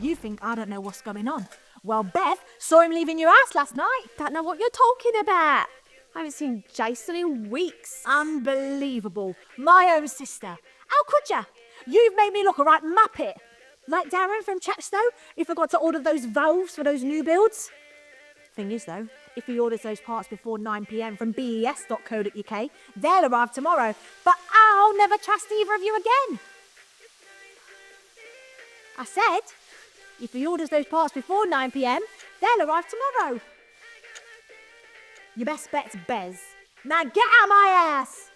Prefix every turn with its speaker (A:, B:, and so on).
A: You think I don't know what's going on. Well, Beth saw him leaving your house last night.
B: Don't know what you're talking about. I haven't seen Jason in weeks.
A: Unbelievable. My own sister. How could ya? You've made me look a right muppet. Like Darren from Chepstow, who forgot to order those valves for those new builds. Thing is, though, if he orders those parts before 9 p.m. from BES.co.uk, they'll arrive tomorrow. But I'll never trust either of you again. I said, if he orders those parts before 9 p.m, they'll arrive tomorrow. Your best bet's BES. Now get out of my ass!